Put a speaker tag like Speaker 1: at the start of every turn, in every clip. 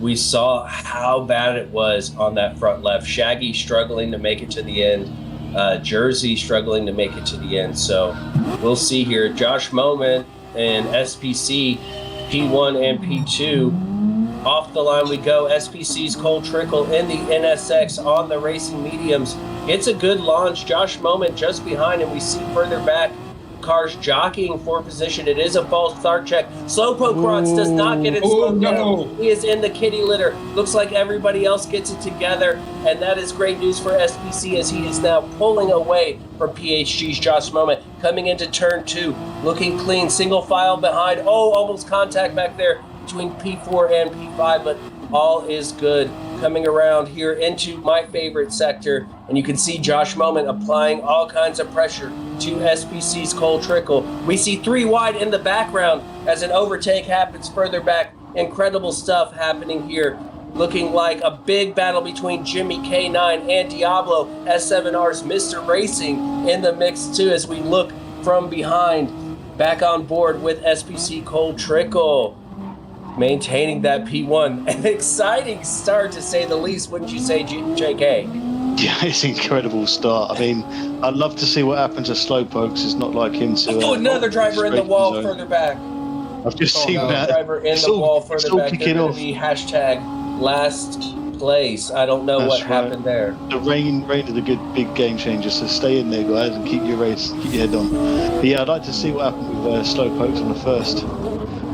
Speaker 1: we saw how bad it was on that front left. Shaggy struggling to make it to the end. Jersey struggling to make it to the end. So we'll see here. Josh Moment and SPC, P1 and P2. Off the line we go. SPC's Cole Trickle in the NSX on the racing mediums. It's a good launch. Josh Moment just behind, and we see further back cars jockeying for position. It is a false start check. Slowpoke Rods does not get it slowed down. He is in the kitty litter. Looks like everybody else gets it together, and that is great news for SPC as he is now pulling away from PHG's Josh Moment. Coming into turn 2, looking clean, single file behind. Oh, almost contact back there between P4 and P5, but all is good. Coming around here into my favorite sector, and you can see Josh Moment applying all kinds of pressure to SPC's Cole Trickle. We see 3 wide in the background as an overtake happens further back. Incredible stuff happening here. Looking like a big battle between Jimmy K9 and Diablo. S7R's Mr. Racing in the mix too as we look from behind. Back on board with SPC Cole Trickle, maintaining that P1. An exciting start, to say the least, wouldn't you say, JK?
Speaker 2: Yeah, it's an incredible start. I mean, I'd love to see what happens to Slowpokes. It's not like him to...
Speaker 1: another driver in the wall further back.
Speaker 2: I've just seen that.
Speaker 1: Driver in the wall further back. They're going to be hashtag last place. I don't know what happened there.
Speaker 2: The rain is a good big game changer, so stay in there, guys, and keep your head on. But yeah, I'd like to see what happened with Slowpokes on the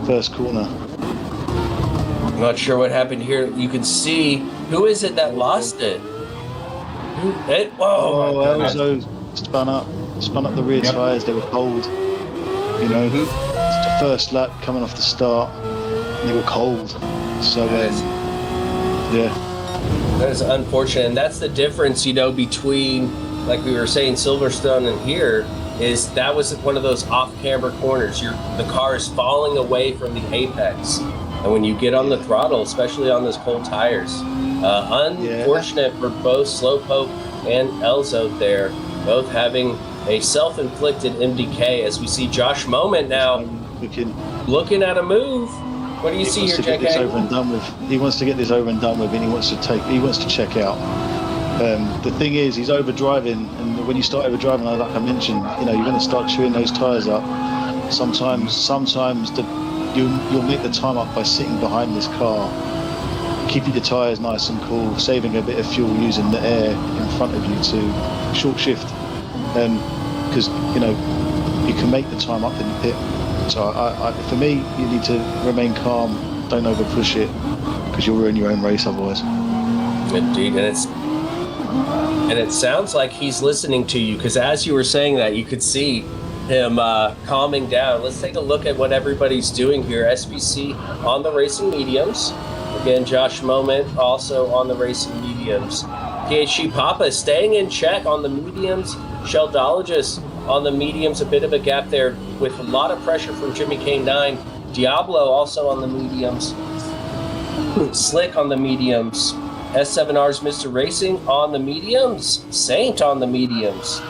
Speaker 2: first corner.
Speaker 1: I'm not sure what happened here. You can see, who is it that lost it?
Speaker 2: Elzo spun up the rear tyres. They were cold. You know, it's the first lap coming off the start. They were cold. So yeah,
Speaker 1: that is unfortunate, and that's the difference, between, like we were saying, Silverstone and here. Is that was one of those off-camber corners. The car is falling away from the apex. And when you get on the throttle, especially on those cold tires, unfortunate for both Slowpoke and Elzo there, both having a self-inflicted MDK, as we see Josh Moment now looking at a move. What do you see here, JK?
Speaker 2: He wants to get this over and done with, and he wants to check out. The thing is, he's overdriving, and when you start overdriving, like I mentioned, you're going to start chewing those tires up. Sometimes you'll make the time up by sitting behind this car, keeping your tires nice and cool, saving a bit of fuel, using the air in front of you to short shift, because you can make the time up in the pit. So for me, you need to remain calm, don't over push it, because you'll ruin your own race otherwise.
Speaker 1: Indeed, and it sounds like he's listening to you, because as you were saying that, you could see him calming down. Let's take a look at what everybody's doing here. SPC on the racing mediums. Again, Josh Moment also on the racing mediums. PHG Papa staying in check on the mediums. Sheldologist on the mediums. A bit of a gap there with a lot of pressure from Jimmy K9. Diablo also on the mediums. Slick on the mediums. S7R's Mr. Racing on the mediums. Saint on the mediums.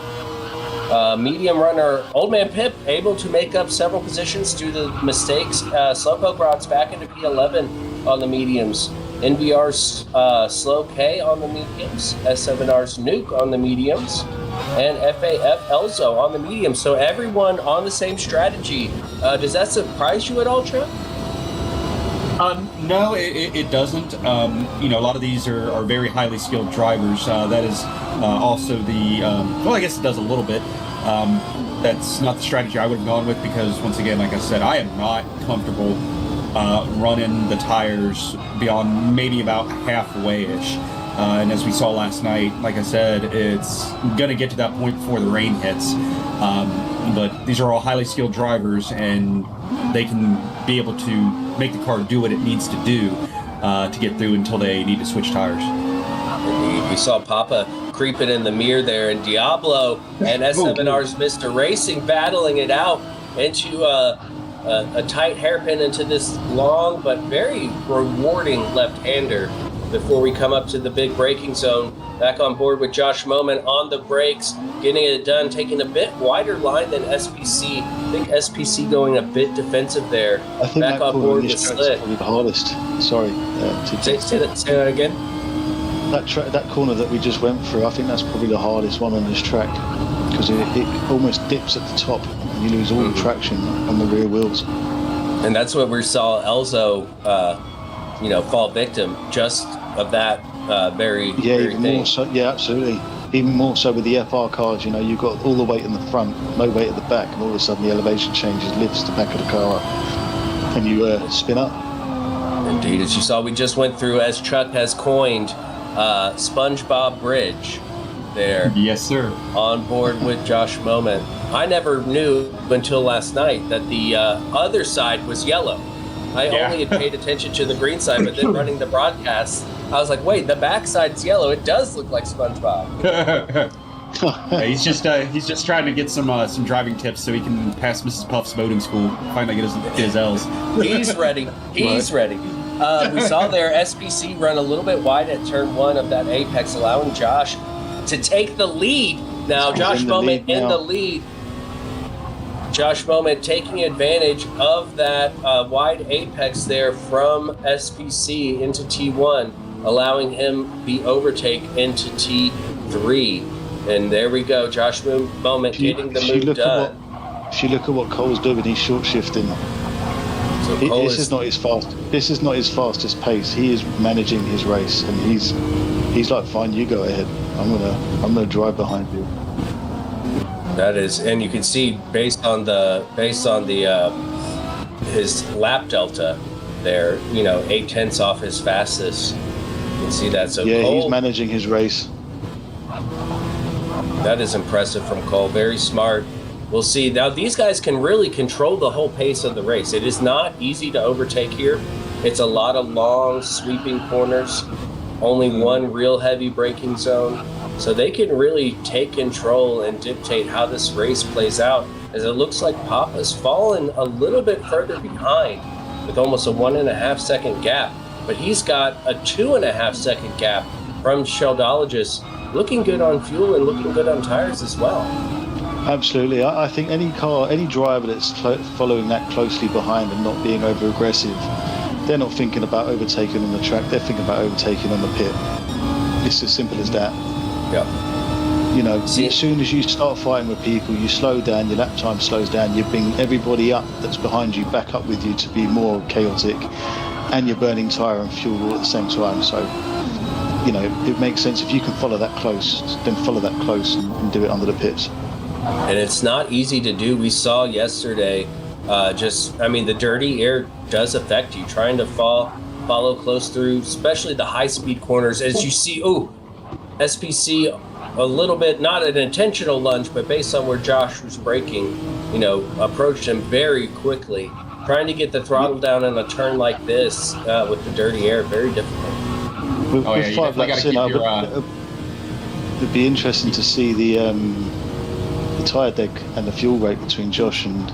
Speaker 1: Medium runner Old Man Pip able to make up several positions due to mistakes. Slowpoke Rods back into P11 on the mediums. NVR's Slow K on the mediums. S7R's Nuke on the mediums. And FAF Elzo on the mediums. So everyone on the same strategy. Does that surprise you at all, Trent?
Speaker 3: No, it doesn't. A lot of these are very highly skilled drivers. That is also the, I guess it does a little bit. That's not the strategy I would have gone with because, once again, like I said, I am not comfortable running the tires beyond maybe about halfway-ish. And as we saw last night, like I said, it's going to get to that point before the rain hits. But these are all highly skilled drivers, and they can be able to make the car do what it needs to do to get through until they need to switch tires.
Speaker 1: Indeed. We saw Papa creeping in the mirror there, and Diablo and S7R's Mr. Racing battling it out into a tight hairpin into this long but very rewarding left-hander. before we come up to the big braking zone. Back on board with Josh Moment on the brakes, getting it done, taking a bit wider line than SPC. I think SPC going a bit defensive there.
Speaker 2: I think
Speaker 1: back
Speaker 2: that
Speaker 1: on
Speaker 2: corner
Speaker 1: board
Speaker 2: in
Speaker 1: with
Speaker 2: this track's
Speaker 1: Slick.
Speaker 2: probably the hardest. Sorry.
Speaker 1: Say that again.
Speaker 2: That corner that we just went through, I think that's probably the hardest one on this track because it almost dips at the top and you lose all the traction on the rear wheels.
Speaker 1: And that's what we saw Elzo, fall victim just of that very
Speaker 2: even
Speaker 1: thing.
Speaker 2: more so. Yeah, absolutely. Even more so with the FR cars, you've got all the weight in the front, no weight at the back, and all of a sudden the elevation changes, lifts the back of the car up, and you spin up.
Speaker 1: Indeed, as you saw, we just went through, as Chuck has coined, SpongeBob Bridge there.
Speaker 3: Yes, sir.
Speaker 1: On board with Josh Moment. I never knew until last night that the other side was yellow. I only had paid attention to the green side, but then running the broadcast, I was like, wait, the back side's yellow. It does look like SpongeBob.
Speaker 3: He's just trying to get some driving tips so he can pass Mrs. Puff's boating school. Finally get his L's.
Speaker 1: He's ready. He's ready. We saw there SPC run a little bit wide at turn 1 of that apex, allowing Josh to take the lead. Now, Josh Moment in the lead. Josh Moment taking advantage of that wide apex there from SPC into T1, allowing him the overtake into T3. And there we go, Josh Moment getting the move done.
Speaker 2: If you look at what Cole's doing, he's short shifting.
Speaker 1: So
Speaker 2: This is not his fastest pace. He is managing his race, and he's like, fine, you go ahead. I'm gonna drive behind you.
Speaker 1: That is, and you can see based on the his lap delta there, 0.8 off his fastest. You can see that. So
Speaker 2: yeah,
Speaker 1: Cole,
Speaker 2: he's managing his race.
Speaker 1: That is impressive from Cole. Very smart. We'll see. Now, these guys can really control the whole pace of the race. It is not easy to overtake here. It's a lot of long, sweeping corners. Only one real heavy braking zone. So they can really take control and dictate how this race plays out, as it looks like Papa's fallen a little bit further behind with almost a 1.5 second gap. But he's got a 2.5 second gap from Sheldologist. Looking good on fuel and looking good on tires as well.
Speaker 2: Absolutely. I think any driver that's following that closely behind and not being over aggressive, they're not thinking about overtaking on the track, they're thinking about overtaking on the pit. It's as simple as that.
Speaker 1: Yeah.
Speaker 2: As soon as you start fighting with people, you slow down, your lap time slows down, you bring everybody up that's behind you back up with you to be more chaotic, and you're burning tyre and fuel all at the same time. So, it makes sense. If you can follow that close, then follow that close and do it under the pits.
Speaker 1: And it's not easy to do. We saw yesterday, the dirty air does affect you. Trying to follow close through, especially the high-speed corners. As you see, SPC a little bit, not an intentional lunge, but based on where Josh was braking, approached him very quickly. Trying to get the throttle down in a turn like this with the dirty air, very difficult.
Speaker 2: With 5 laps in, it'd be interesting to see the tyre deck and the fuel rate between Josh and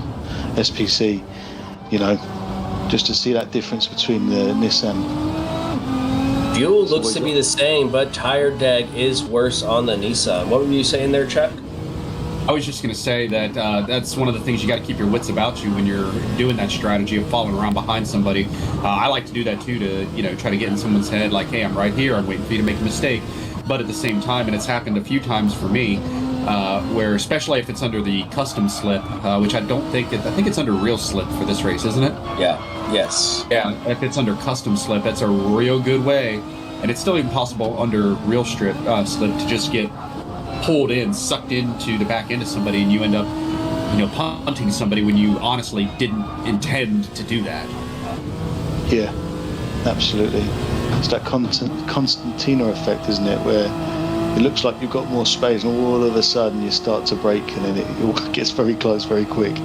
Speaker 2: SPC, just to see that difference between the Nissan.
Speaker 1: Fuel looks to be the same, but tire deg is worse on the Nissan. What were you saying there, Chuck?
Speaker 3: I was just going to say that that's one of the things you got to keep your wits about you when you're doing that strategy of following around behind somebody. I like to do that too, to try to get in someone's head, like, hey, I'm right here, I'm waiting for you to make a mistake. But at the same time, and it's happened a few times for me, where especially if it's under the custom slip, which I think it's under real slip for this race, isn't it?
Speaker 1: Yeah. Yes.
Speaker 3: Yeah. If it's under custom slip, that's a real good way, and it's still even possible under real slip to just get pulled in, sucked into the back end of somebody, and you end up, punting somebody when you honestly didn't intend to do that.
Speaker 2: Yeah, absolutely. It's that Constantina effect, isn't it, where it looks like you've got more space, and all of a sudden you start to brake, and then it gets very close very quick.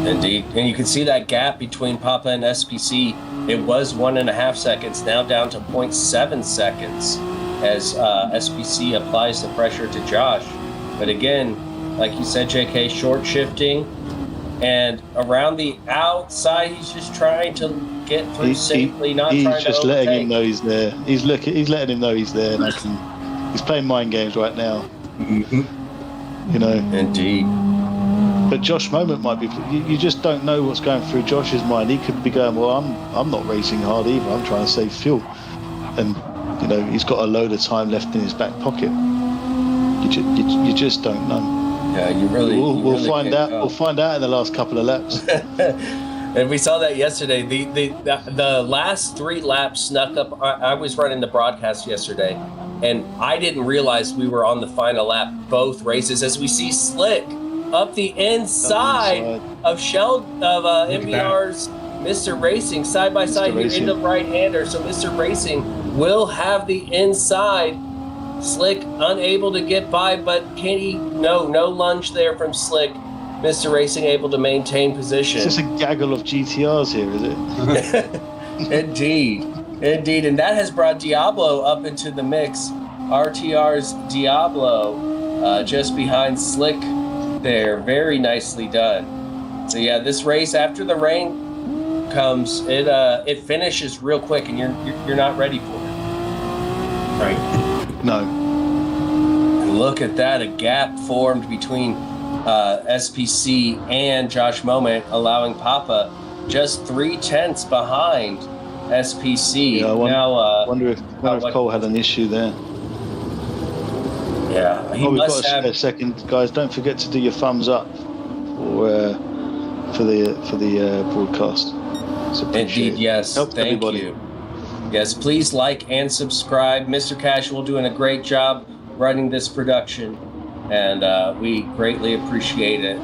Speaker 1: Indeed. And you can see that gap between Papa and SPC. It was 1.5 seconds, now down to 0.7 seconds as SPC applies the pressure to Josh. But again, like you said, JK, short shifting, and around the outside, he's just trying to get through safely, not
Speaker 2: he's
Speaker 1: trying
Speaker 2: just
Speaker 1: to
Speaker 2: letting
Speaker 1: overtake.
Speaker 2: him know he's there. He's letting him know he's there. And he's playing mind games right now.
Speaker 3: Mm-hmm.
Speaker 2: You know.
Speaker 1: Indeed.
Speaker 2: But Josh Moment might be. You just don't know what's going through Josh's mind. He could be going, well, I'm not racing hard either. I'm trying to save fuel, and you know he's got a load of time left in his back pocket. You just don't know.
Speaker 1: Yeah, you really.
Speaker 2: We'll
Speaker 1: really
Speaker 2: find out.
Speaker 1: tell.
Speaker 2: We'll find out in the last couple of laps.
Speaker 1: And we saw that yesterday. The last 3 laps snuck up. I was running the broadcast yesterday, and I didn't realize we were on the final lap both races as we see Slick up the inside of MBR's Mr. Racing side by side here in the right-hander. So Mr. Racing will have the inside. Slick unable to get by, but can he? No lunge there from Slick. Mr. Racing able to maintain position.
Speaker 2: It's just a gaggle of GTRs here, is it?
Speaker 1: Indeed. And that has brought Diablo up into the mix. RTR's Diablo just behind Slick there. Very nicely done. So yeah, this race after the rain comes, it finishes real quick and you're not ready for it. Right.
Speaker 2: No.
Speaker 1: And look at that, a gap formed between SPC and Josh Moment, allowing Papa just 0.3 behind SPC.
Speaker 2: Yeah, I wonder if Cole had an issue there.
Speaker 1: Yeah, he
Speaker 2: we've
Speaker 1: must
Speaker 2: got
Speaker 1: have.
Speaker 2: A second, guys. Don't forget to do your thumbs up for the broadcast.
Speaker 1: Indeed, yes.
Speaker 2: Help
Speaker 1: Thank
Speaker 2: everybody.
Speaker 1: you. Yes, please like and subscribe. Mr. Casual doing a great job running this production, and we greatly appreciate it.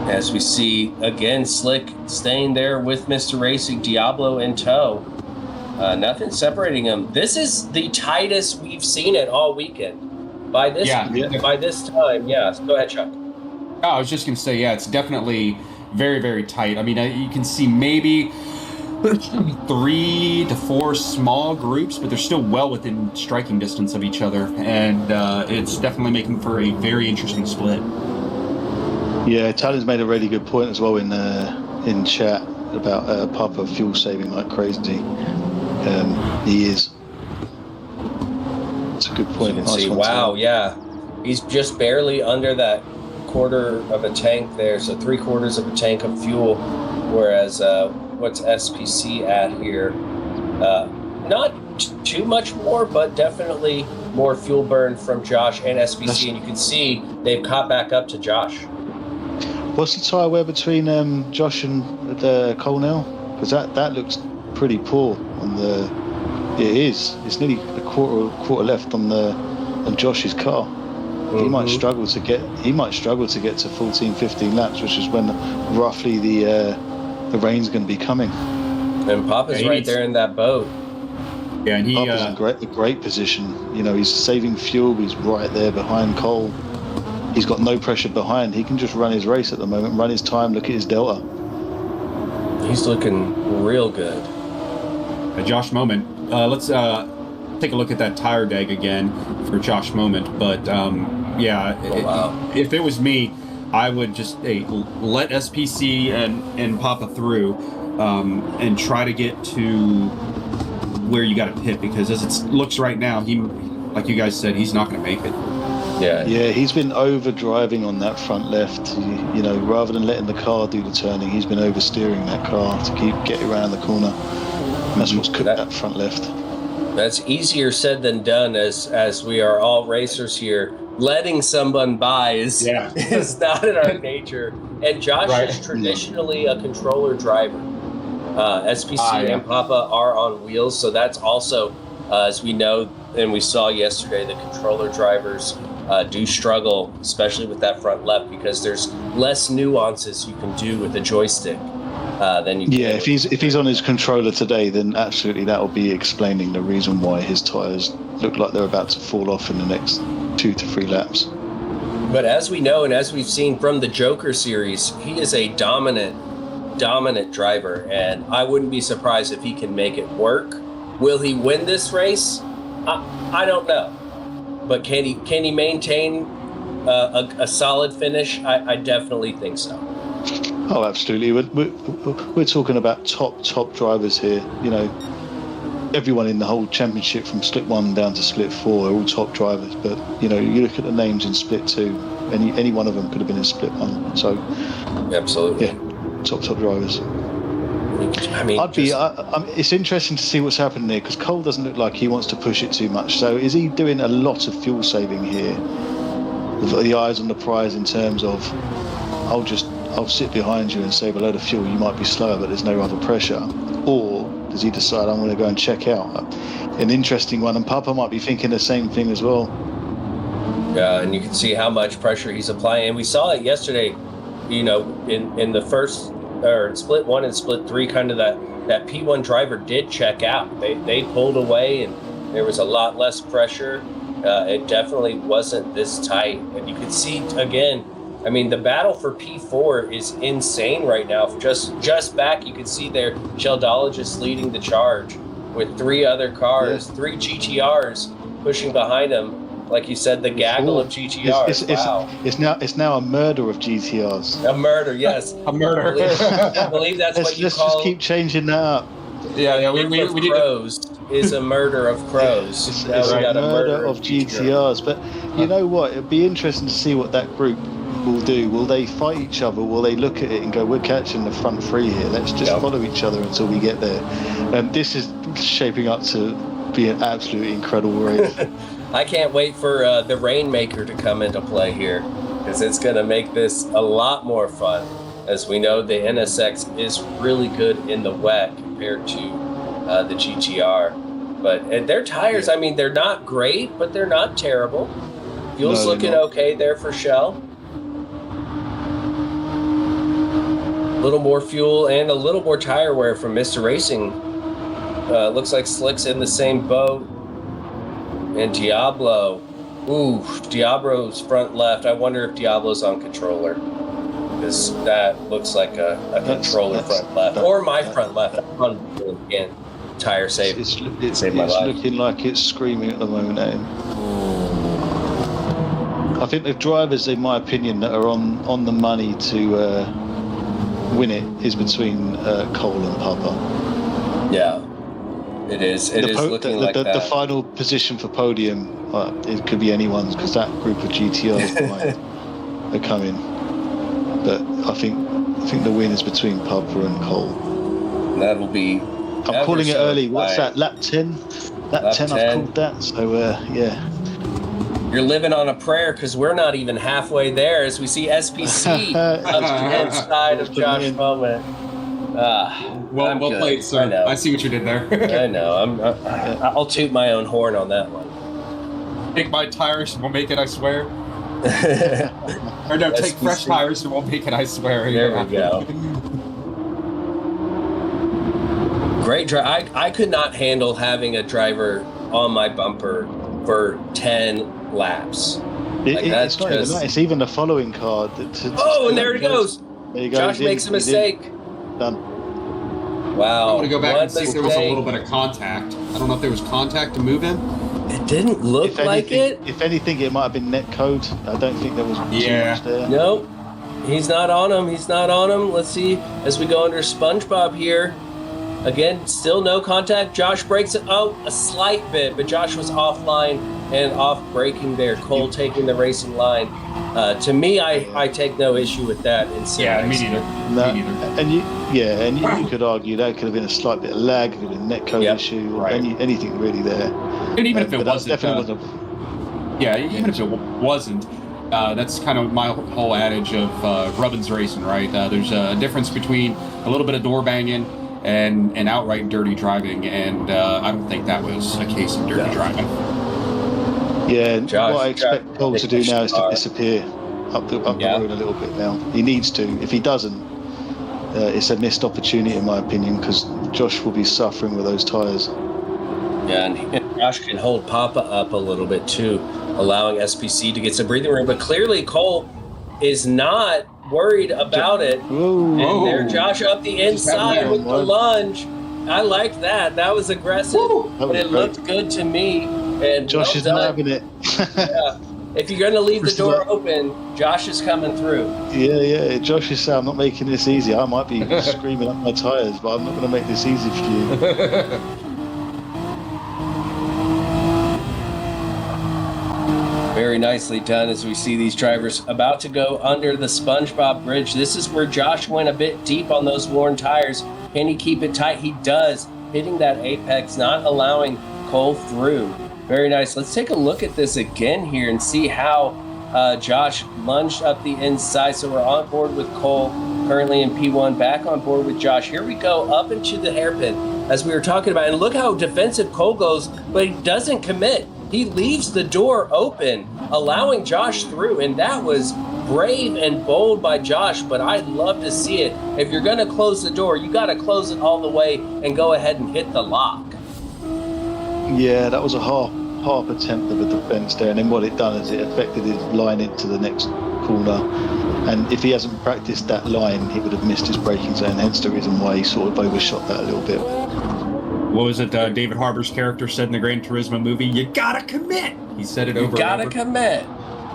Speaker 1: As we see, again, Slick staying there with Mr. Racing, Diablo in tow. Nothing separating them. This is the tightest we've seen it all weekend. By this time, yes. Go ahead, Chuck.
Speaker 3: Oh, I was just going to say, yeah, it's definitely very, very tight. I mean, you can see maybe 3 to 4 small groups, but they're still well within striking distance of each other, and it's definitely making for a very interesting split.
Speaker 2: Yeah, Talon's made a really good point as well in chat about Papa fuel saving like crazy. He is. It's a good point.
Speaker 1: You can see, wow, yeah. He's just barely under that quarter of a tank there, so 3/4 of a tank of fuel, whereas what's SPC at here? Not too much more, but definitely more fuel burn from Josh and SPC, and you can see they've caught back up to Josh.
Speaker 2: What's the tyre wear between Josh and Cole now? Because that looks pretty poor on the. It is. It's nearly a quarter left on Josh's car. Mm-hmm. He might struggle to get to 14, 15 laps, which is when roughly the rain's going to be coming.
Speaker 1: And Papa's right there in that boat.
Speaker 3: Yeah, and
Speaker 2: Papa's in a great position. You know, he's saving fuel. He's right there behind Cole. He's got no pressure behind. He can just run his race at the moment, run his time, look at his delta.
Speaker 1: He's looking real good.
Speaker 3: Josh Moment. Let's take a look at that tire dag again for Josh Moment. But if it was me, I would just let SPC and Papa through and try to get to where you got to pit, because as it looks right now, he, like you guys said, he's not going to make it.
Speaker 2: Yeah, he's been over driving on that front left. You know, rather than letting the car do the turning, he's been oversteering that car to keep getting around the corner. And that's what's cooked that front left.
Speaker 1: That's easier said than done, as we are all racers here. Letting someone by is not in our nature. And Josh is traditionally a controller driver. SPC and Papa are on wheels, so that's also, as we know and we saw yesterday, the controller drivers do struggle, especially with that front left, because there's less nuances you can do with the joystick than you can.
Speaker 2: Yeah, if he's on his controller today, then absolutely that will be explaining the reason why his tyres look like they're about to fall off in the next 2 to 3 laps.
Speaker 1: But as we know, and as we've seen from the Joker series, he is a dominant driver, and I wouldn't be surprised if he can make it work. Will he win this race? I don't know, but can he maintain a solid finish? I definitely think so.
Speaker 2: Oh, absolutely. We're talking about top drivers here. You know, everyone in the whole championship from split 1 down to split 4 are all top drivers. But you know, you look at the names in split 2, any one of them could have been in split 1. So,
Speaker 1: absolutely,
Speaker 2: yeah, top drivers.
Speaker 1: I mean,
Speaker 2: it's interesting to see what's happening there because Cole doesn't look like he wants to push it too much. So, is he doing a lot of fuel saving here? With the eyes on the prize in terms of, I'll sit behind you and save a load of fuel. You might be slower, but there's no other pressure. Or does he decide I'm going to go and check out? An interesting one, and Papa might be thinking the same thing as well.
Speaker 1: Yeah, and you can see how much pressure he's applying. And we saw it yesterday, you know, in the first or split 1 and split 3, kind of that P1 driver did check out. They pulled away, and there was a lot less pressure. It definitely wasn't this tight, and you can see again. I mean, the battle for P4 is insane right now. Just back, you can see there, Sheldologist leading the charge with 3 other cars, 3 GTRs pushing behind him. Like you said, the gaggle of GTRs.
Speaker 2: It's now a murder of GTRs.
Speaker 1: A murder, yes.
Speaker 3: A murder.
Speaker 1: I believe that's what you
Speaker 2: let's
Speaker 1: call.
Speaker 2: Just keep changing that up.
Speaker 3: Yeah. We
Speaker 1: crows is a murder of crows.
Speaker 2: It's a murder of GTRs. But you know what? It'd be interesting to see what that group will do. Will they fight each other? Will they look at it and go, we're catching the front 3 here, let's just follow each other until we get there? This is shaping up to be an absolutely incredible race.
Speaker 1: I can't wait for the Rainmaker to come into play here, because it's going to make this a lot more fun. As we know, the NSX is really good in the wet compared to the GTR. But their tires, I mean, they're not great, but they're not terrible. Fuel's looking okay there for Shell. A little more fuel and a little more tire wear from Mr. Racing. Looks like Slick's in the same boat. And Diablo. Ooh, Diablo's front left. I wonder if Diablo's on controller. Because that looks like a controller front left. Or my front left. Again, tire save.
Speaker 2: It's
Speaker 1: my life.
Speaker 2: looking like it's screaming at the moment at him. I think the drivers, in my opinion, that are on the money to win it is between Cole and Papa.
Speaker 1: Yeah, it is. It is looking like that.
Speaker 2: The final position for podium, it could be anyone's because that group of GTRs are coming. But I think the win is between Papa and Cole.
Speaker 1: That'll be.
Speaker 2: I'm calling it early. What's that? Lap 10. Lap 10. I've called that. So yeah.
Speaker 1: You're living on a prayer because we're not even halfway there as we see SPC up the inside of Josh Moment.
Speaker 3: Well played, sir. I see what you did there.
Speaker 1: I know. I'll toot my own horn on that one.
Speaker 3: Take my tires and we'll make it, I swear. Or no, take fresh tires and we'll make it, I swear.
Speaker 1: There we go. Great drive. I could not handle having a driver on my bumper for 10 laps.
Speaker 2: It's not even that. It's even the following card.
Speaker 1: And there it goes.
Speaker 2: There you go.
Speaker 1: Josh makes a mistake.
Speaker 2: Done.
Speaker 1: Wow.
Speaker 3: I'm going to go back and see if there was a little bit of contact. I don't know if there was contact to move him.
Speaker 1: It didn't look like it.
Speaker 2: If anything, it might have been net code. I don't think there was too much there.
Speaker 1: Nope. He's not on him. Let's see as we go under SpongeBob here. Again, still no contact. Josh breaks it. Oh, a slight bit, but Josh was offline and off braking there. Cole taking the racing line. To me, I take no issue with that.
Speaker 3: Yeah, me neither.
Speaker 2: And you could argue that could have been a slight bit of lag, it could have been a netcode issue, or anything really there.
Speaker 3: And even if it wasn't,
Speaker 2: even
Speaker 3: if it wasn't, that's kind of my whole adage of Rubbins racing, right? There's a difference between a little bit of door banging and outright dirty driving, and I don't think that was a case of dirty driving.
Speaker 2: Yeah, Josh, what I expect Cole to do now is to disappear up the road a little bit now. He needs to. If he doesn't, it's a missed opportunity in my opinion, because Josh will be suffering with those tyres.
Speaker 1: Yeah, and Josh can hold Papa up a little bit too, allowing SPC to get some breathing room. But clearly Cole is not worried about it.
Speaker 2: Ooh.
Speaker 1: And there Josh up the inside with the lunge. I liked that. That was aggressive. But it looked good to me. And
Speaker 2: Josh is not having it.
Speaker 1: if you're going to leave the door open, Josh is coming through.
Speaker 2: Yeah. Josh is saying, I'm not making this easy. I might be screaming up my tires, but I'm not going to make this easy for you.
Speaker 1: Very nicely done as we see these drivers about to go under the SpongeBob Bridge. This is where Josh went a bit deep on those worn tires. Can he keep it tight? He does, hitting that apex, not allowing Cole through. Very nice. Let's take a look at this again here and see how Josh lunged up the inside. So we're on board with Cole, currently in P1, back on board with Josh. Here we go, up into the hairpin, as we were talking about. And look how defensive Cole goes, but he doesn't commit. He leaves the door open, allowing Josh through, and that was brave and bold by Josh, but I'd love to see it. If you're going to close the door, you got to close it all the way and go ahead and hit the lock.
Speaker 2: Yeah, that was a half attempt of a defence there, and then what it done is it affected his line into the next corner, and if he hasn't practiced that line, he would have missed his braking zone, hence the reason why he sort of overshot that a little bit.
Speaker 3: What was it David Harbour's character said in the Gran Turismo movie? You gotta commit! He said it over
Speaker 1: You gotta
Speaker 3: and over.
Speaker 1: commit.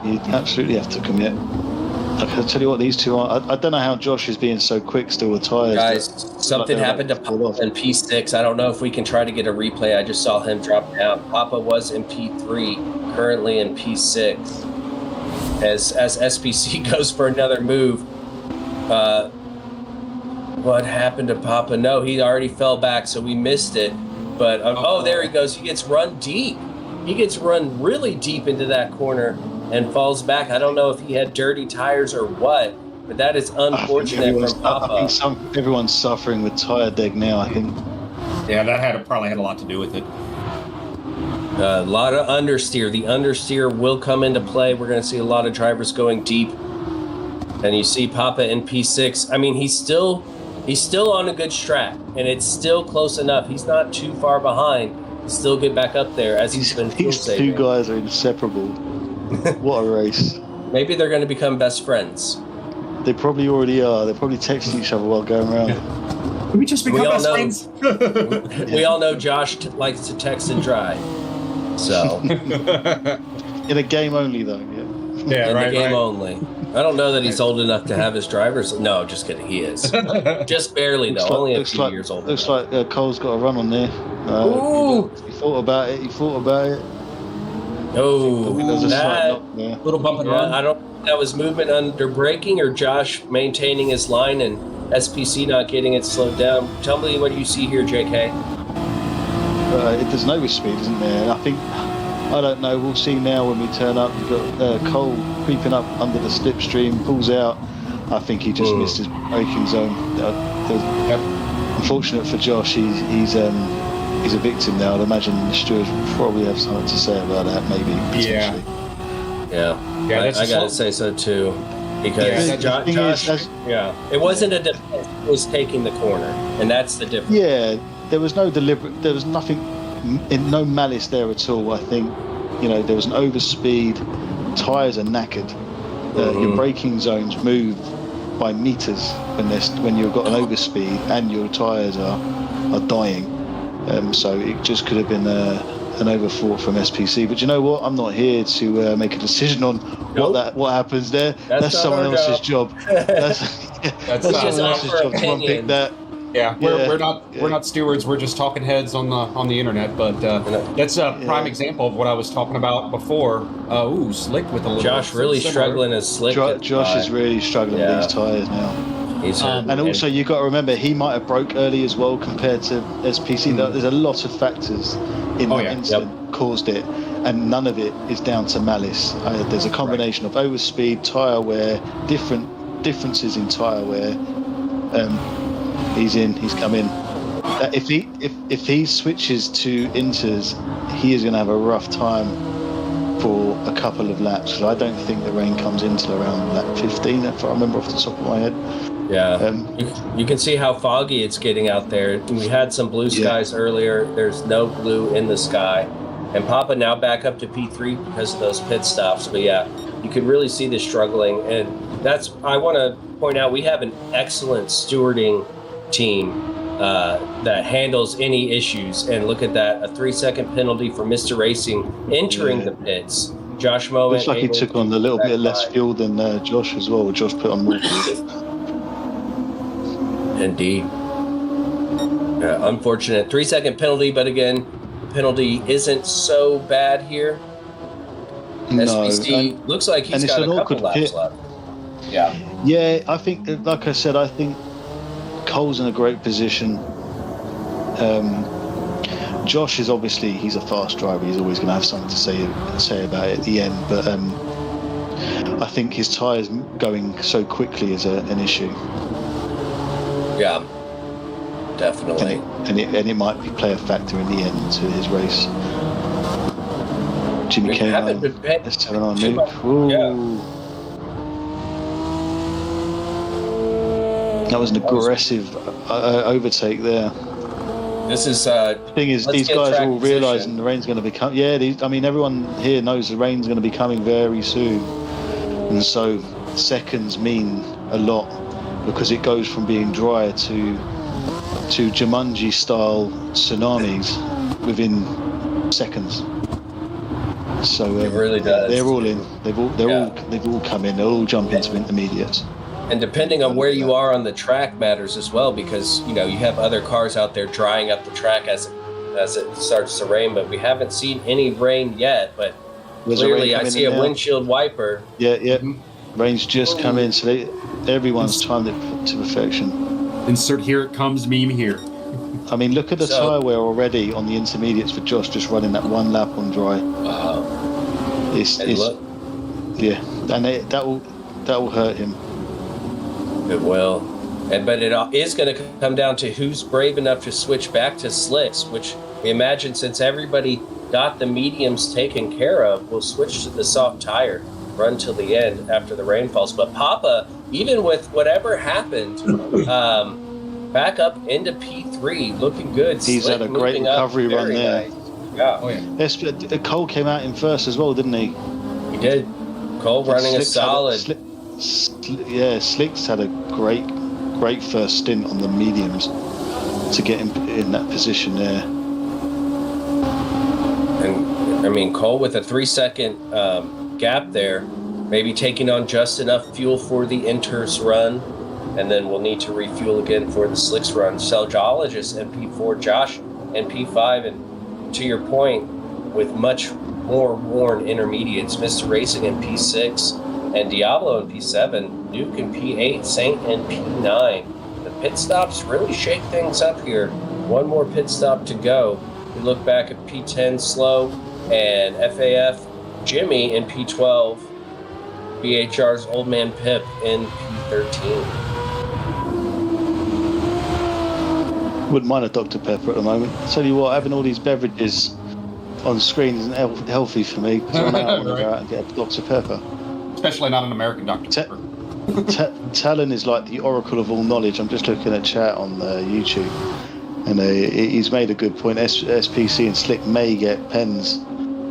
Speaker 2: You absolutely have to commit. I can tell you what, these two are. I don't know how Josh is being so quick still with tyres.
Speaker 1: Guys, something happened to Papa in P6. I don't know if we can try to get a replay. I just saw him drop down. Papa was in P3, currently in P6. As SPC goes for another move. What happened to Papa? No, he already fell back, so we missed it. But, oh, there he goes. He gets run deep. He gets run really deep into that corner and falls back. I don't know if he had dirty tires or what, but that is unfortunate from Papa.
Speaker 2: I think everyone's suffering with tyre deg now, I think.
Speaker 3: Yeah, that probably had a lot to do with it.
Speaker 1: A lot of understeer. The understeer will come into play. We're going to see a lot of drivers going deep. And you see Papa in P6. I mean, he's still on a good track, and it's still close enough. He's not too far behind. He'll still get back up there as he's been fuel
Speaker 2: These
Speaker 1: saving.
Speaker 2: two guys are inseparable. What a race.
Speaker 1: Maybe they're going to become best friends.
Speaker 2: They probably already are. They're probably texting each other while going around.
Speaker 3: We just become best friends.
Speaker 1: We all know Josh likes to text and drive. So
Speaker 2: In a game only, though. Yeah.
Speaker 1: in the game only. I don't know that he's old enough to have his driver's. No, just kidding. He is. Just barely, though. Only a few years old.
Speaker 2: Looks like Cole's got a run on there.
Speaker 1: Ooh.
Speaker 2: He thought about it.
Speaker 1: Oh,
Speaker 2: There's a slight
Speaker 1: that
Speaker 2: knock there.
Speaker 3: Little bump and run.
Speaker 1: I don't know if that was movement under braking or Josh maintaining his line and SPC not getting it slowed down. Tell me what you see here, JK.
Speaker 2: There's no speed, isn't there? I don't know. We'll see now when we turn up. We've got Cole creeping up under the slipstream, pulls out. I think he just missed his braking zone. Unfortunate for Josh, he's a victim now. I'd imagine the stewards will probably have something to say about that, maybe. Potentially.
Speaker 1: Yeah. I gotta say so too, because Josh, it wasn't a defense. It was taking the corner, and that's the difference.
Speaker 2: Yeah, there was no deliberate. There was nothing. No malice there at all. I think, there was an overspeed. Tyres are knackered. Your braking zones move by meters when you've got an overspeed and your tyres are dying. So it just could have been an overthought from SPC. But you know what? I'm not here to make a decision on what happens there. That's someone else's job. That's someone else's job to unpick that.
Speaker 3: Yeah, we're not stewards. We're just talking heads on the internet. But that's a prime example of what I was talking about before. Slick with a little.
Speaker 1: Josh really struggling as Slick.
Speaker 2: Josh is really struggling with these tyres now. And also, you got to remember, he might have broke early as well compared to SPC. There's a lot of factors in that incident caused it, and none of it is down to malice. There's a combination of overspeed, tyre wear, differences in tyre wear. He's come in. If he switches to inters, he is going to have a rough time for a couple of laps. So I don't think the rain comes in till around lap 15, if I remember off the top of my head.
Speaker 1: Yeah, you can see how foggy it's getting out there. We had some blue skies earlier. There's no blue in the sky. And Papa now back up to P3 because of those pit stops. But yeah, you could really see the struggling. And I want to point out, we have an excellent stewarding team that handles any issues. And look at that, a 3-second penalty for Mr. Racing entering the pits. Josh Moment.
Speaker 2: Looks like he took on a little bit less fuel than Josh as well. Josh put on more fuel.
Speaker 1: Indeed. Unfortunate 3-second penalty, but again, the penalty isn't so bad here.
Speaker 2: No,
Speaker 1: SPC looks like he's got a couple laps left. Yeah.
Speaker 2: Yeah, I think, like I said, I think Cole's in a great position. Josh is obviously, he's a fast driver. He's always going to have something to say about it at the end. But I think his tyres going so quickly is an issue.
Speaker 1: Yeah, definitely.
Speaker 2: And it might play a factor in the end to his race. Jimmy K9, S7 on Luke.
Speaker 1: Yeah.
Speaker 2: That was an aggressive overtake there.
Speaker 1: This is
Speaker 2: the thing is, these guys are all realising the rain's going to be coming. Yeah, everyone here knows the rain's going to be coming very soon, and so seconds mean a lot because it goes from being dry to Jumanji style tsunamis within seconds. So
Speaker 1: it really does.
Speaker 2: They're all in. They've all come in. They'll all jump into intermediates.
Speaker 1: And depending on where you are on the track matters as well, because you have other cars out there drying up the track as it starts to rain. But we haven't seen any rain yet. But clearly, I see a windshield wiper.
Speaker 2: Yeah. Mm-hmm. Rain's just come in, so everyone's timed it to perfection.
Speaker 3: Insert "here it comes" meme here.
Speaker 2: I mean, look at the tyre wear already on the intermediates for Josh, just running that one lap on dry. Yeah, and that will hurt him.
Speaker 1: It will, but it is going to come down to who's brave enough to switch back to slicks, which we imagine, since everybody got the mediums taken care of, will switch to the soft tire, run till the end after the rain falls. But Papa, even with whatever happened, back up into P3, looking good.
Speaker 2: He's had a great recovery run there.
Speaker 1: Nice. Yeah.
Speaker 2: Oh, yeah. Cole came out in first as well, didn't he?
Speaker 1: He did. Cole running a solid.
Speaker 2: Slick's had a great first stint on the mediums to get him in that position there.
Speaker 1: And I mean, Cole with a 3-second gap there, maybe taking on just enough fuel for the Inters run, and then we'll need to refuel again for the Slicks run. Celgeologist in P4, Josh in P5, and to your point, with much more worn intermediates, Mr. Racing in P6, and Diablo in P7, Nuke in P8, Saint in P9. The pit stops really shake things up here. One more pit stop to go. We look back at P10 Slow and FAF Jimmy in P12. BHR's Old Man Pip in P13.
Speaker 2: Wouldn't mind a Dr. Pepper at the moment. Tell you what, having all these beverages on screen isn't healthy for me. So I'm out to go out and get a Dr. Pepper.
Speaker 3: Especially not an American Dr. Pepper.
Speaker 2: Talon is like the oracle of all knowledge. I'm just looking at chat on YouTube, and he's made a good point. SPC and Slick may get pens.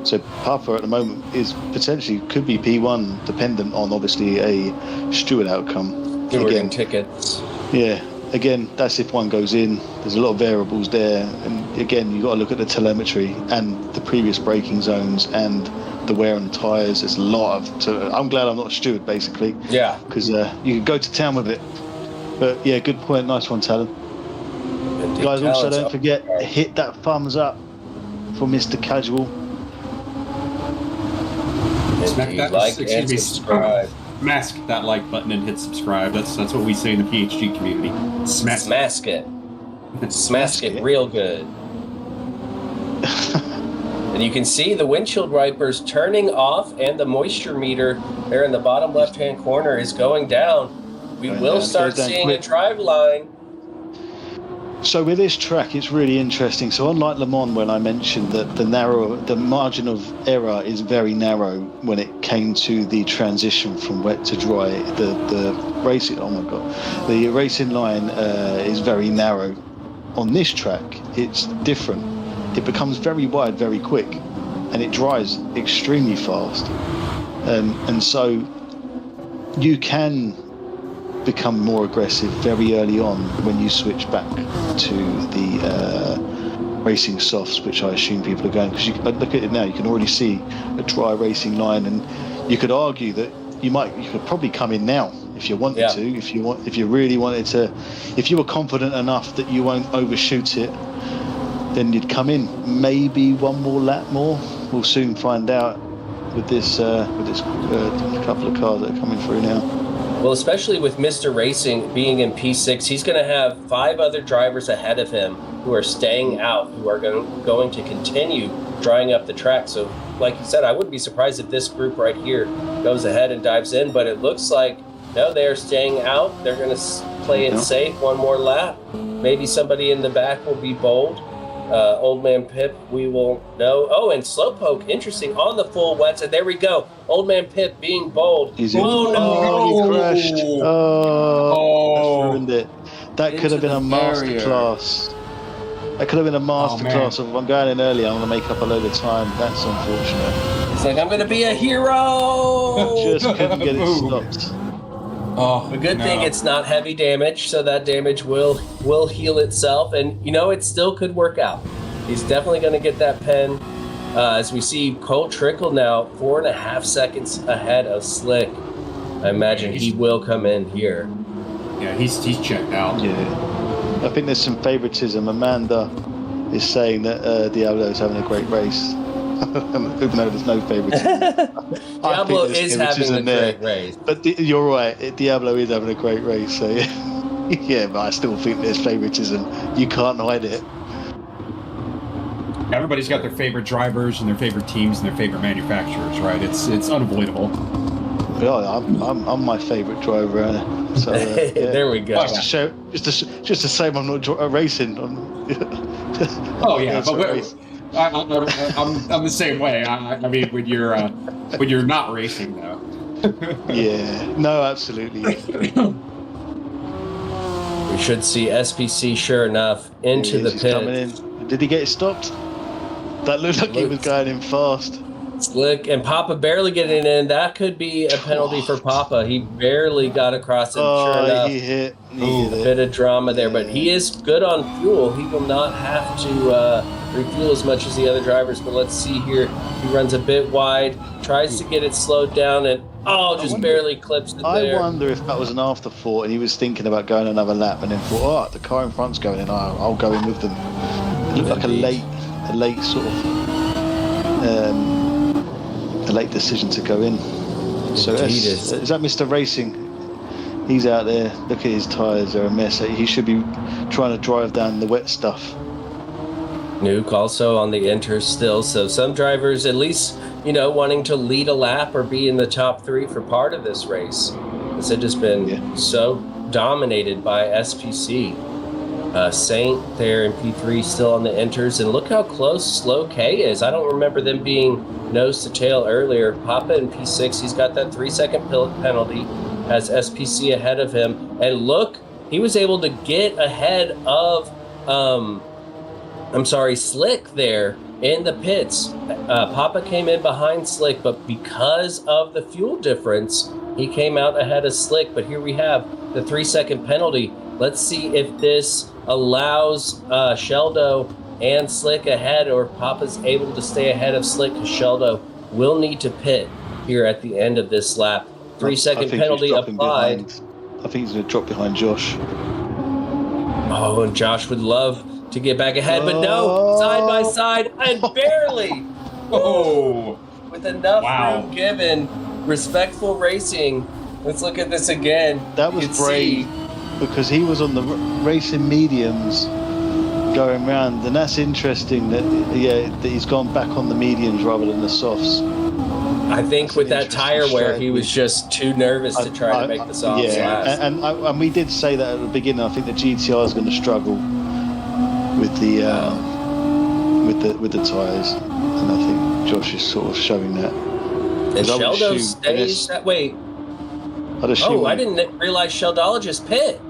Speaker 2: So Papa at the moment could be P1, dependent on obviously a steward outcome.
Speaker 1: Again, tickets.
Speaker 2: Yeah. Again, that's if one goes in. There's a lot of variables there, and again, you've got to look at the telemetry and the previous braking zones and the wear on the tyres. There's a lot of. I'm glad I'm not a steward, basically.
Speaker 1: Yeah.
Speaker 2: Because you can go to town with it. But yeah, good point. Nice one, Talon. Guys, also don't forget, hit that thumbs up for Mr. Casual.
Speaker 1: Smack that like and subscribe.
Speaker 3: Smash that like button and hit subscribe. That's what we say in the PHG community. Smash it. Smash it real good. And you can see the windshield wipers turning off, and the moisture meter there in the bottom left-hand corner is going down. We will start seeing a drive line.
Speaker 2: So with this track, it's really interesting. So unlike Le Mans, when I mentioned that the margin of error is very narrow when it came to the transition from wet to dry, the racing the racing line is very narrow. On this track, it's different. It becomes very wide very quick, and it dries extremely fast, and so you can become more aggressive very early on when you switch back to the racing softs, which I assume people are going, because you look at it now, you can already see a dry racing line, and you could argue that you could probably come in now if you wanted to, if you really wanted to, if you were confident enough that you won't overshoot it, then you'd come in. Maybe one more lap more. We'll soon find out with this couple of cars that are coming through now.
Speaker 1: Well, especially with Mr. Racing being in P6, he's going to have 5 other drivers ahead of him who are staying out, who are going to continue drying up the track. So, like you said, I wouldn't be surprised if this group right here goes ahead and dives in, but it looks like, no, they're staying out. They're going to play it safe, one more lap. Maybe somebody in the back will be bold. Old Man Pip, we will know. Oh, and Slowpoke, interesting, on the full wets. And there we go. Old Man Pip being bold.
Speaker 2: He's in. Oh, he crashed. Oh, that's ruined it. That could have been a masterclass. That could have been a masterclass. If I'm going in early, I'm going to make up a load of time. That's unfortunate.
Speaker 1: It's like, I'm going to be a hero.
Speaker 2: Just couldn't get it stopped.
Speaker 1: Oh, the good thing it's not heavy damage, so that damage will heal itself, and it still could work out. He's definitely going to get that pen. As we see Cole Trickle now 4.5 seconds ahead of Slick. I imagine he will come in here.
Speaker 3: Yeah, he's checked out.
Speaker 2: Yeah, I think there's some favoritism. Amanda is saying that Diablo's having a great race. Even though there's no favoritism.
Speaker 1: Diablo is having a great race.
Speaker 2: But you're right, Diablo is having a great race. So yeah, but I still think there's favoritism. You can't hide it.
Speaker 3: Everybody's got their favorite drivers and their favorite teams and their favorite manufacturers, right? It's unavoidable.
Speaker 2: Yeah, I'm my favorite driver. So yeah.
Speaker 1: There we go.
Speaker 2: Just to say I'm not racing.
Speaker 3: Oh yeah, but I'm the same way. I mean, when you're not racing, though.
Speaker 2: Yeah. No, absolutely.
Speaker 1: We should see SPC, sure enough, into the pit.
Speaker 2: Coming in. Did he get it stopped? That looked like he was going in fast.
Speaker 1: Slick and Papa barely getting in. That could be a penalty for Papa. He barely got across it. Sure enough,
Speaker 2: he hit
Speaker 1: a bit of drama there, but he is good on fuel. He will not have to refuel as much as the other drivers. But let's see here. He runs a bit wide, tries to get it slowed down, and barely clips it there.
Speaker 2: I wonder if that was an afterthought and he was thinking about going another lap and then thought, the car in front's going in. I'll go in with them. It looked like a late sort of. A late decision to go in. So is that Mr. Racing? He's out there. Look at his tyres; they're a mess. He should be trying to drive down the wet stuff.
Speaker 1: Nuke also on the enter still. So some drivers, at least wanting to lead a lap or be in the top 3 for part of this race. It's just been so dominated by SPC. Saint there in P3 still on the enters, and look how close Slow K is. I don't remember them being nose to tail earlier. Papa in P6, he's got that 3-second penalty, has SPC ahead of him, and look, he was able to get ahead of Slick there in the pits. Papa came in behind Slick, but because of the fuel difference, he came out ahead of Slick. But here we have the 3-second penalty. Let's see if this allows Sheldo and Slick ahead, or Papa's able to stay ahead of Slick, because Sheldo will need to pit here at the end of this lap. 3-second penalty applied.
Speaker 2: I think he's going to drop behind Josh.
Speaker 1: Oh, and Josh would love to get back ahead, but no, side by side, and barely. With enough room given. Respectful racing. Let's look at this again.
Speaker 2: That was brave, because he was on the racing mediums going round, and that's interesting that he's gone back on the mediums rather than the softs.
Speaker 1: I think with that tire wear, he was just too nervous to try to make the softs last.
Speaker 2: And we did say that at the beginning. I think the GTR is going to struggle with the tires, and I think Josh is sort of showing that.
Speaker 1: And Sheldo stays that way. I didn't realize Sheldologist pit.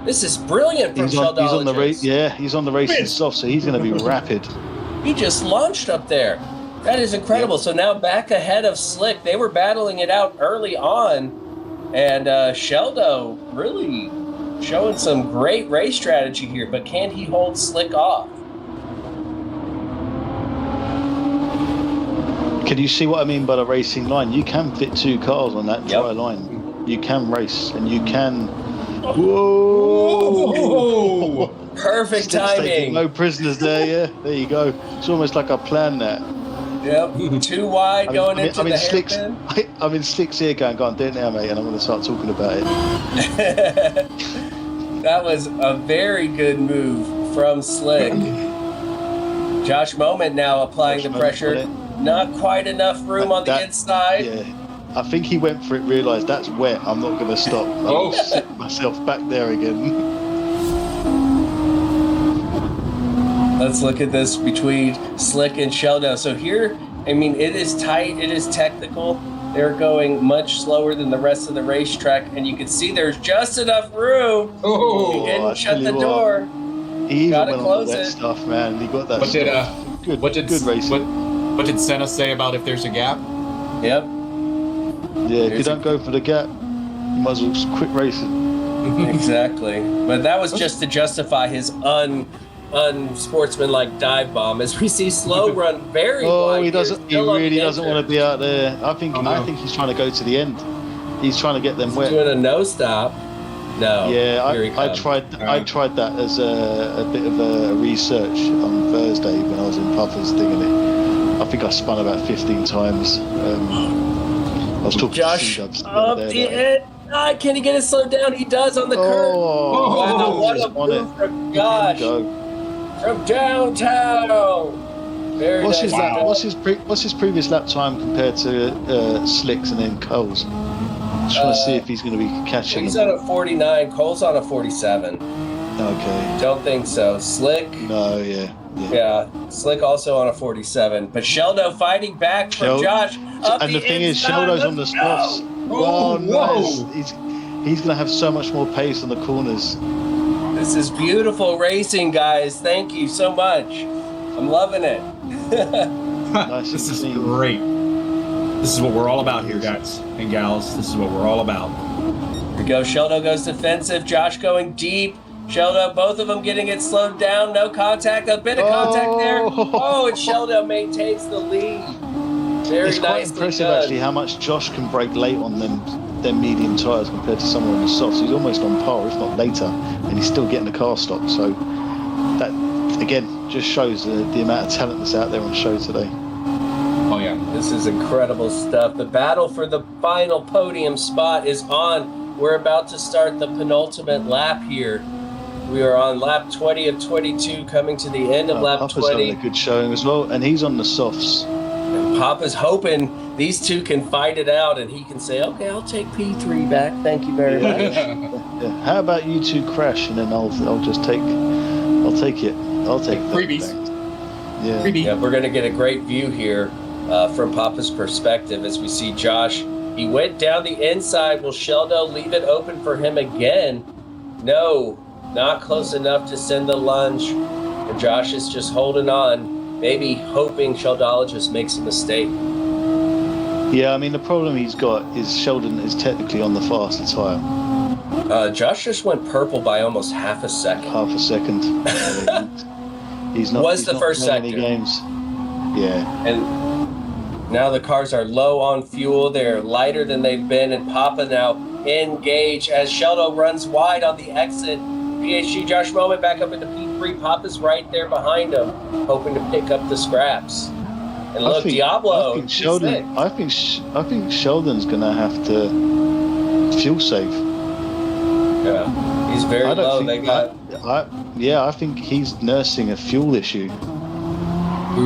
Speaker 1: This is brilliant from Sheldologist.
Speaker 2: He's on the race. Yeah, he's on the racing soft, so he's going to be rapid.
Speaker 1: He just launched up there. That is incredible. Yep. So now back ahead of Slick. They were battling it out early on, and Sheldo really showing some great race strategy here. But can he hold Slick off?
Speaker 2: Can you see what I mean by the racing line? You can fit 2 cars on that dry
Speaker 1: Yep.
Speaker 2: line. You can race, and you can. Whoa!
Speaker 1: Perfect
Speaker 2: Slick's taking
Speaker 1: timing.
Speaker 2: no prisoners there. Yeah, there you go. It's almost like I planned that.
Speaker 1: Yep. Too wide going into the
Speaker 2: Slick's,
Speaker 1: hairpin.
Speaker 2: I'm in Slick's ear going, go on, do it now, mate, and I'm going to start talking about it.
Speaker 1: That was a very good move from Slick. Josh Moment now applying the pressure. Not quite enough room on the inside.
Speaker 2: Yeah, I think he went for it, realised that's wet, I'm not going to stop. I'll sit myself back there again.
Speaker 1: Let's look at this between Slick and Sheldo. So here, I mean, it is tight, it is technical. They're going much slower than the rest of the racetrack, and you can see there's just enough room. He didn't shut the door.
Speaker 2: He even
Speaker 1: Gotta
Speaker 2: went on
Speaker 1: close
Speaker 2: that
Speaker 1: it.
Speaker 2: stuff, man. He got that
Speaker 4: What did
Speaker 2: stuff. Good racing.
Speaker 4: What did Senna say about if there's a gap?
Speaker 1: Yep.
Speaker 2: Yeah, if you don't go for the gap, you might as well just quit racing.
Speaker 1: Exactly. But that was just to justify his unsportsmanlike dive bomb, as we see Slow run very wide.
Speaker 2: He doesn't. He really doesn't want to be out there. I think he's trying to go to the end. He's trying to get them wet.
Speaker 1: Doing a no stop. No.
Speaker 2: Yeah, I tried that as a bit of a research on Thursday when I was in Puffer's thing, and I think I spun about 15 times. I was talking
Speaker 1: Josh
Speaker 2: to C-Dubs
Speaker 1: up the end. Can he get it slowed down? He does on the curve. Wow, what a move from Josh from downtown. Very
Speaker 2: What's
Speaker 1: nice.
Speaker 2: what's his previous lap time compared to Slick's and then Cole's? Just want to see if he's going to be catching
Speaker 1: He's
Speaker 2: him.
Speaker 1: on a 49. Cole's on a 47.
Speaker 2: Okay.
Speaker 1: Don't think so. Slick.
Speaker 2: No, yeah.
Speaker 1: Yeah, Slick also on a 47. But Sheldo fighting back from Josh.
Speaker 2: And the thing is, Sheldo's on the spots. Oh, nice. He's going to have so much more pace on the corners.
Speaker 1: This is beautiful racing, guys. Thank you so much. I'm loving it.
Speaker 2: Nice.
Speaker 3: This is great. This is what we're all about here, guys and gals. This is what we're all about.
Speaker 1: Here we go. Sheldo goes defensive. Josh going deep. Sheldo, both of them getting it slowed down. No contact. A bit of contact there. Oh, and Sheldo maintains the lead. Very
Speaker 2: It's quite
Speaker 1: nicely
Speaker 2: impressive,
Speaker 1: done.
Speaker 2: actually, how much Josh can break late on them medium tyres compared to someone on the softs. He's almost on par, if not later, and he's still getting the car stopped. So that, again, just shows the amount of talent that's out there on show today.
Speaker 4: Oh yeah.
Speaker 1: This is incredible stuff. The battle for the final podium spot is on. We're about to start the penultimate lap here. We are on lap 20 of 22, coming to the end of lap
Speaker 2: Papa's
Speaker 1: 20.
Speaker 2: having a good showing as well, and he's on the softs.
Speaker 1: And Papa's hoping these two can fight it out, and he can say, "Okay, I'll take P3 back. Thank you very much."
Speaker 2: Yeah. How about you two crash, and then I'll just take it. I'll take
Speaker 4: Freebies.
Speaker 2: that. Yeah.
Speaker 4: Freebie.
Speaker 1: Yeah, we're going to get a great view here from Papa's perspective as we see Josh. He went down the inside. Will Sheldo leave it open for him again? No, not close enough to send the lunge. And Josh is just holding on, maybe hoping Sheldologist makes a mistake.
Speaker 2: Yeah, I mean, the problem he's got is Sheldon is technically on the faster tyre.
Speaker 1: Josh just went purple by almost half a second.
Speaker 2: Half a second. He's not.
Speaker 1: Was
Speaker 2: he's
Speaker 1: the
Speaker 2: not
Speaker 1: first
Speaker 2: playing any
Speaker 1: sector.
Speaker 2: games. Yeah.
Speaker 1: And now the cars are low on fuel. They're lighter than they've been. And Papa now engage as Sheldo runs wide on the exit. PHG Josh Moment back up into P3. Papa's right there behind him, hoping to pick up the scraps. And look, Diablo.
Speaker 2: I think Sheldon. I think Sheldon's gonna have to fuel save.
Speaker 1: Yeah, he's very
Speaker 2: I don't
Speaker 1: low.
Speaker 2: think.
Speaker 1: They got.
Speaker 2: I think he's nursing a fuel issue.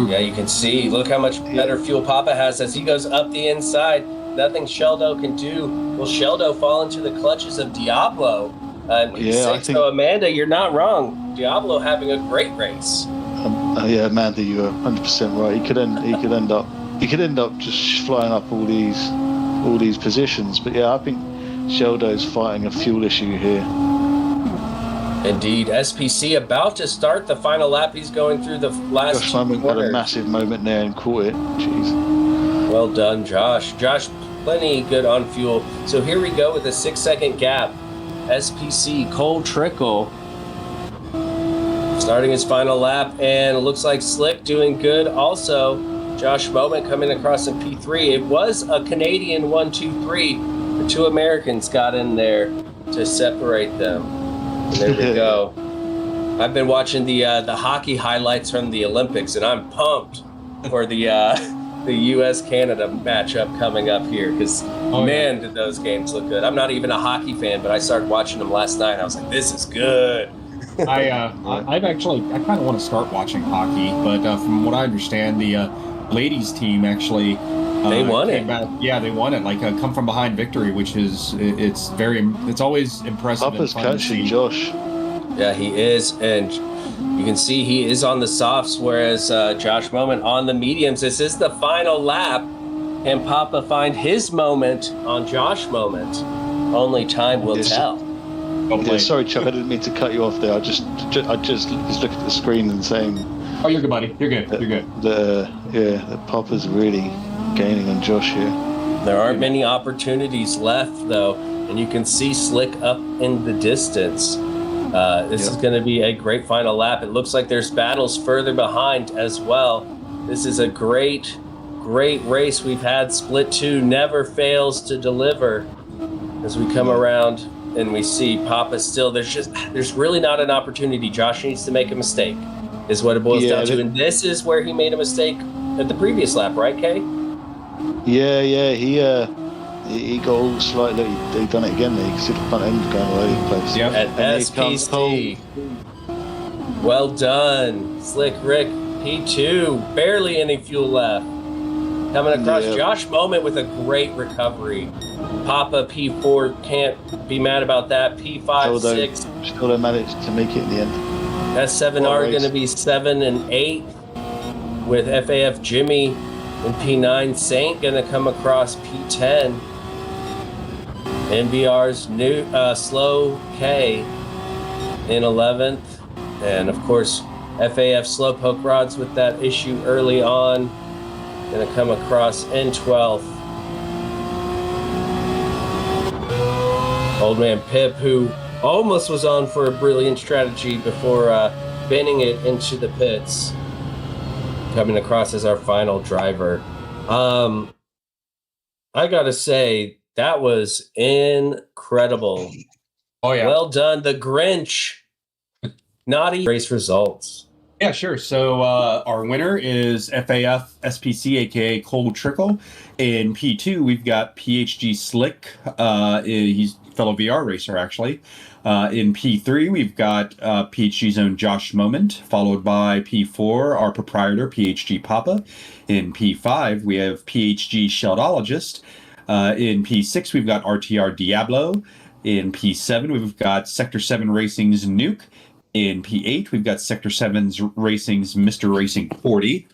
Speaker 1: Yeah, you can see. Look how much better fuel Papa has as he goes up the inside. Nothing Sheldo can do. Will Sheldo fall into the clutches of Diablo?
Speaker 2: I think.
Speaker 1: So, Amanda, you're not wrong. Diablo having a great race.
Speaker 2: Yeah, Amanda, you are 100% right. He could end up just flying up all these positions. But yeah, I think Sheldo's fighting a fuel issue here.
Speaker 1: Indeed, SPC about to start the final lap. He's going through the last
Speaker 2: Josh
Speaker 1: two
Speaker 2: Moment had a
Speaker 1: corners.
Speaker 2: massive moment there and caught it. Jeez.
Speaker 1: Well done, Josh. Josh, plenty good on fuel. So here we go with a 6-second gap. SPC Cole Trickle starting his final lap, and it looks like Slick doing good also. Josh Moment coming across in P3. It was a Canadian 1, 2, 3. The two Americans got in there to separate them. And there we go. I've been watching the hockey highlights from the Olympics, and I'm pumped for the U.S. Canada matchup coming up here because did those games look good. I'm not even a hockey fan, but I started watching them last night. I was like, this is good.
Speaker 3: I kind of want to start watching hockey, but from what I understand, the ladies team actually
Speaker 1: they won it.
Speaker 3: They won it. Like a come from behind victory, which is it's always impressive.
Speaker 2: Papa's catching Josh.
Speaker 1: Yeah, he is, and you can see he is on the softs, whereas Josh Moment on the mediums. This is the final lap. Can Papa find his moment on Josh Moment? Only time will tell.
Speaker 2: Yeah, sorry, Chuck. I didn't mean to cut you off there. I just was looking at the screen and saying.
Speaker 3: Oh, you're good, buddy. You're good. You're good.
Speaker 2: That Papa's really gaining on Josh here.
Speaker 1: There aren't many opportunities left, though, and you can see Slick up in the distance. This is going to be a great final lap. It looks like there's battles further behind as well. This is a great race we've had. Split 2 never fails to deliver as we come around and we see Papa still. There's really not an opportunity. Josh needs to make a mistake is what it boils down to. And this is where he made a mistake at the previous lap, right, Kay?
Speaker 2: Yeah. He got all slightly. He done it again there. You can see the front end going all over the place.
Speaker 3: Yep.
Speaker 1: At SPC. Well done. Slick Rick, P2. Barely any fuel left. Coming across Josh Moment with a great recovery. Papa, P4. Can't be mad about that. P5, 6.
Speaker 2: Still managed to make it in the end.
Speaker 1: S7R going to be 7 and 8. With FAF Jimmy and P9. Saint going to come across P10. NBR's new Slow K in 11th, and of course FAF Slowpoke Rods with that issue early on, going to come across in 12th. Old Man Pip, who almost was on for a brilliant strategy before bending it into the pits, coming across as our final driver. I gotta say, that was incredible.
Speaker 4: Oh, yeah.
Speaker 1: Well done. The Grinch. Naughty race results.
Speaker 3: Yeah, sure. So our winner is FAF SPC, aka Cole Trickle. In P2, we've got PHG Slick. He's a fellow VR racer, actually. In P3, we've got PHG's own Josh Moment, followed by P4, our proprietor, PHG Papa. In P5, we have PHG Sheldologist. In P6, we've got RTR Diablo. In P7, we've got Sector 7 Racing's Nuke. In P8, we've got Sector 7's Racing's Mr. Racing 40.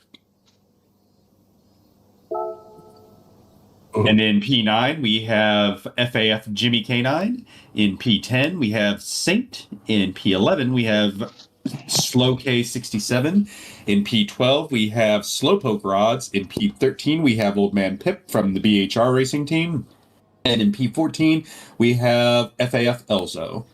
Speaker 3: And in P9, we have FAF Jimmy K9. In P10, we have Saint. In P11, we have Slow K67. In P12, we have Slowpoke Rods. In P13, we have Old Man Pip from the BHR Racing team. And in P14, we have FAF Elzo.